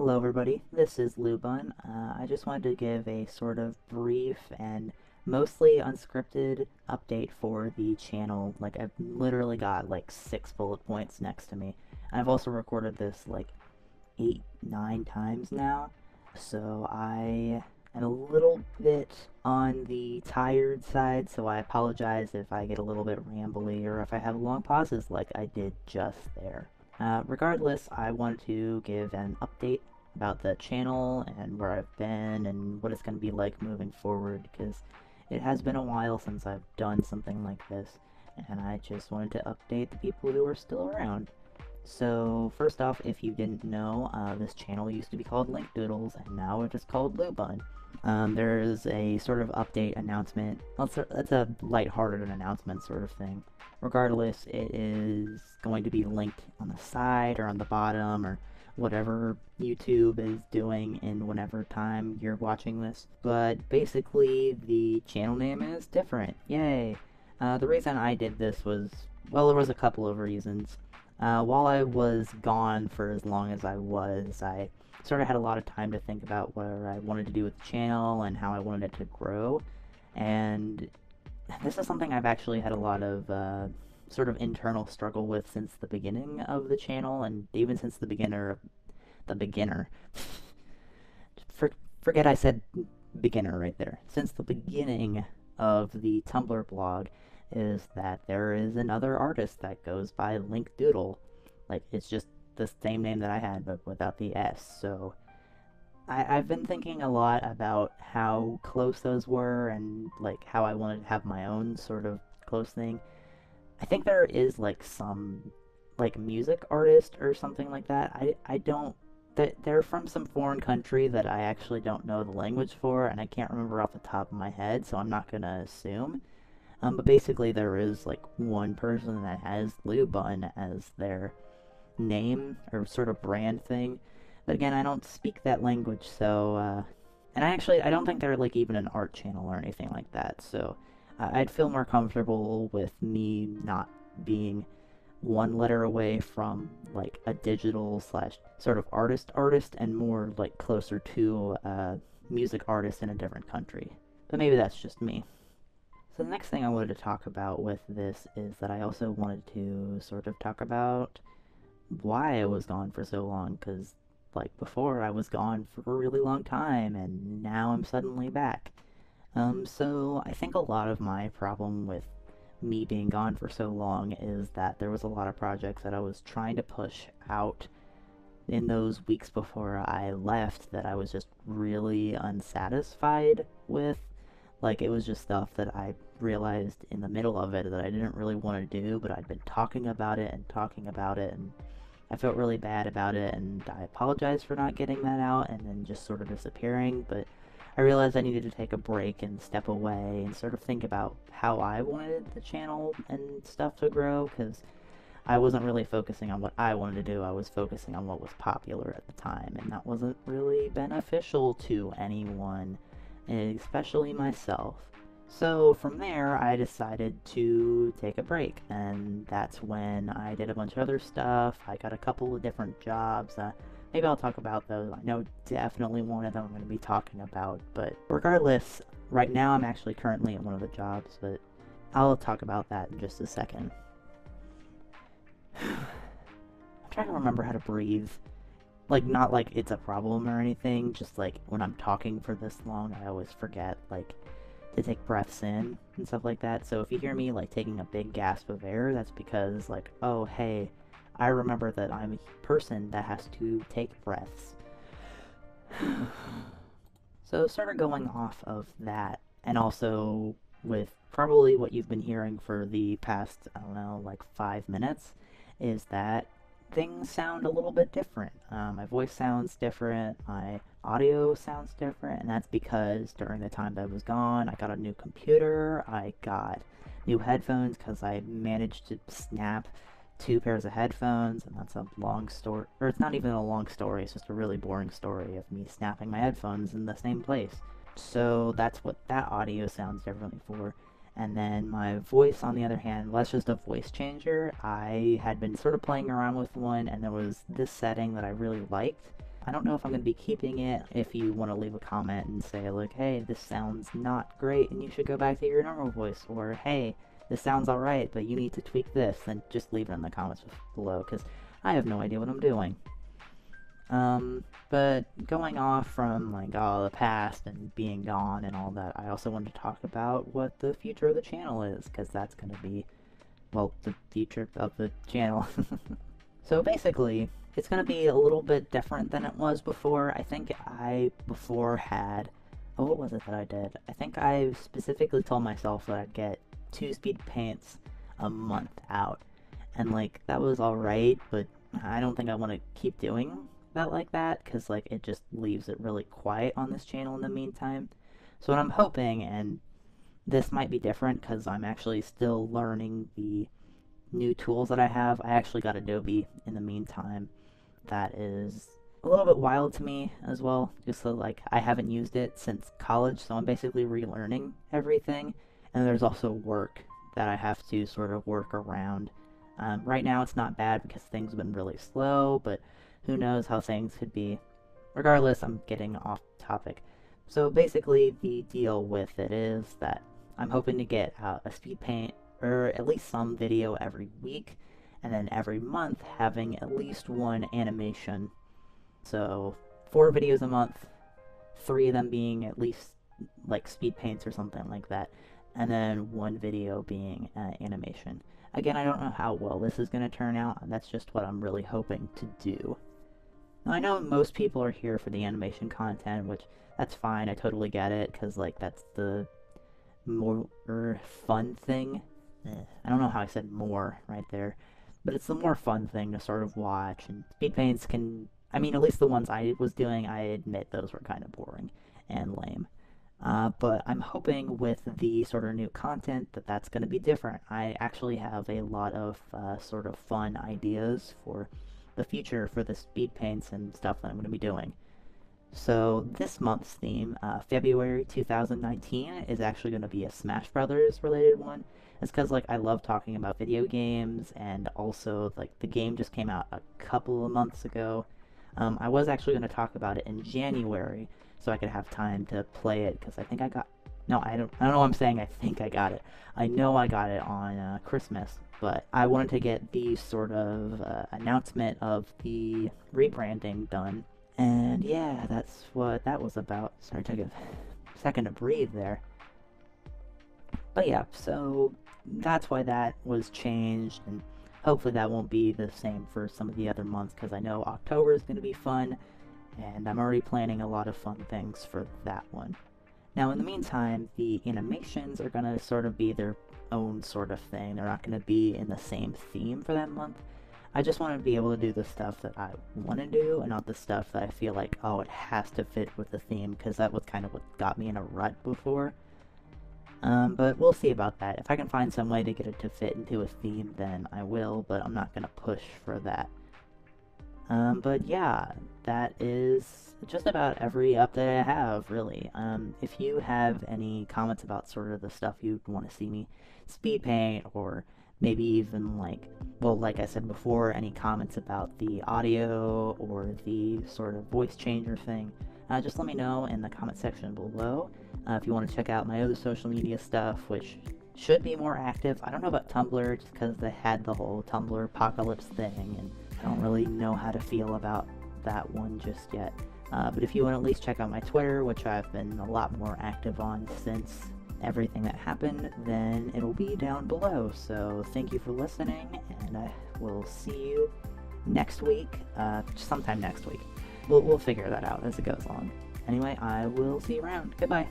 Hello everybody, this is Lubun. I just wanted to give a sort of brief and mostly unscripted update for the channel. Like, I've literally got like 6 bullet points next to me. I've also recorded this like 8, 9 times now, so I am a little bit on the tired side, so I apologize if I get a little bit rambly or if I have long pauses like I did just there. Regardless, I wanted to give an update about the channel and where I've been and what it's going to be like moving forward, because it has been a while since I've done something like this, and I just wanted to update the people who are still around. So, first off, if you didn't know, this channel used to be called Link Doodles, and now it's just called Lubun. There's a sort of update announcement. Well, that's a lighthearted announcement sort of thing. Regardless, it is going to be linked on the side or on the bottom or whatever YouTube is doing in whenever time you're watching this. But basically, the channel name is different. Yay! The reason I did this was, well, there was a couple of reasons. While I was gone for as long as I was, I sort of had a lot of time to think about what I wanted to do with the channel and how I wanted it to grow. And this is something I've actually had a lot of sort of internal struggle with since the beginning of the channel, and even since the beginner. Forget I said beginner right there. Since the beginning of the Tumblr blog, is that there is another artist that goes by Link Doodle. Like, it's just the same name that I had, but without the S. So I've been thinking a lot about how close those were and like how I wanted to have my own sort of close thing. I think there is like some like music artist or something like that. I don't they're from some foreign country that I actually don't know the language for, and I can't remember off the top of my head, so I'm not gonna assume. But basically there is like one person that has Lubun as their name or sort of brand thing. But again, I don't speak that language, so, and I don't think they're like even an art channel or anything like that, so I'd feel more comfortable with me not being one letter away from like a digital slash sort of artist and more like closer to a music artist in a different country. But maybe that's just me. So the next thing I wanted to talk about with this is that I also wanted to sort of talk about why I was gone for so long, because like before I was gone for a really long time and now I'm suddenly back. So I think a lot of my problem with me being gone for so long is that there was a lot of projects that I was trying to push out in those weeks before I left that I was just really unsatisfied with. Like, it was just stuff that I realized in the middle of it that I didn't really want to do, but I'd been talking about it and talking about it, and I felt really bad about it, and I apologized for not getting that out and then just sort of disappearing, but I realized I needed to take a break and step away and sort of think about how I wanted the channel and stuff to grow, because I wasn't really focusing on what I wanted to do, I was focusing on what was popular at the time, and that wasn't really beneficial to anyone, especially myself. So from there, I decided to take a break, and that's when I did a bunch of other stuff. I got a couple of different jobs. Maybe I'll talk about those. I know definitely one of them I'm going to be talking about, but regardless, right now I'm actually currently at one of the jobs, but I'll talk about that in just a second. I'm trying to remember how to breathe. Like, not like it's a problem or anything, just like when I'm talking for this long, I always forget, like, to take breaths in and stuff like that. So if you hear me like taking a big gasp of air, that's because like, oh hey, I remember that I'm a person that has to take breaths. So sort of going off of that, and also with probably what you've been hearing for the past, I don't know, like 5 minutes, is that things sound a little bit different. My voice sounds different, my audio sounds different, and that's because during the time that I was gone, I got a new computer, I got new headphones because I managed to snap 2 pairs of headphones, and that's a long story, or it's not even a long story, it's just a really boring story of me snapping my headphones in the same place. So that's what that audio sounds differently for. And then my voice, on the other hand, that's just a voice changer. I had been sort of playing around with one, and there was this setting that I really liked, I don't know if I'm going to be keeping it. If you want to leave a comment and say, like, hey, this sounds not great and you should go back to your normal voice, or hey, this sounds alright, but you need to tweak this, then just leave it in the comments below, because I have no idea what I'm doing. But going off from, like, all the past and being gone and all that, I also wanted to talk about what the future of the channel is, because that's going to be, well, the future of the channel. So basically, it's going to be a little bit different than it was before. I think I before had, oh, what was it that I did? I think I specifically told myself that I'd get 2 speed paints a month out, and like, that was alright, but I don't think I want to keep doing that like that, because like, it just leaves it really quiet on this channel in the meantime. So what I'm hoping, and this might be different because I'm actually still learning the new tools that I have. I actually got Adobe in the meantime. That is a little bit wild to me as well, just so like, I haven't used it since college, so I'm basically relearning everything. And there's also work that I have to sort of work around. Right now it's not bad because things have been really slow, but who knows how things could be. Regardless, I'm getting off topic. So basically, the deal with it is that I'm hoping to get a speed paint, or at least some video every week, and then every month having at least 1 animation. So 4 videos a month, 3 of them being at least like speed paints or something like that, and then 1 video being animation. Again, I don't know how well this is going to turn out, and that's just what I'm really hoping to do. Now, I know most people are here for the animation content, which, that's fine, I totally get it, because, like, that's the more fun thing. I don't know how I said more right there, but it's the more fun thing to sort of watch, and speed paints can, I mean, at least the ones I was doing, I admit those were kind of boring and lame. But I'm hoping with the sort of new content that that's going to be different. I actually have a lot of sort of fun ideas for the future for the speed paints and stuff that I'm going to be doing. So this month's theme, February 2019, is actually going to be a Smash Brothers related one. It's because, like, I love talking about video games, and also, like, the game just came out a couple of months ago. I was actually going to talk about it in January, so I could have time to play it, because I think I got, no, I don't know what I'm saying, I think I got it. I know I got it on Christmas, but I wanted to get the sort of announcement of the rebranding done, and yeah, that's what that was about. Sorry, took a second to breathe there. But yeah, so that's why that was changed, and hopefully that won't be the same for some of the other months, because I know October is going to be fun, and I'm already planning a lot of fun things for that one. Now, in the meantime, the animations are going to sort of be their own sort of thing. They're not going to be in the same theme for that month. I just want to be able to do the stuff that I want to do, and not the stuff that I feel like, oh, it has to fit with the theme, because that was kind of what got me in a rut before. But we'll see about that. If I can find some way to get it to fit into a theme, then I will, but I'm not going to push for that. But yeah, that is just about every update I have, really. If you have any comments about sort of the stuff you'd want to see me speed paint, or maybe even like, well, like I said before, any comments about the audio or the sort of voice changer thing, just let me know in the comment section below. If you want to check out my other social media stuff, which should be more active. I don't know about Tumblr, just because they had the whole Tumblr apocalypse thing, and I don't really know how to feel about that one just yet. But if you want to at least check out my Twitter, which I've been a lot more active on since everything that happened, then it'll be down below. So thank you for listening, and I will see you next week, sometime next week. We'll figure that out as it goes on. Anyway, I will see you around. Goodbye.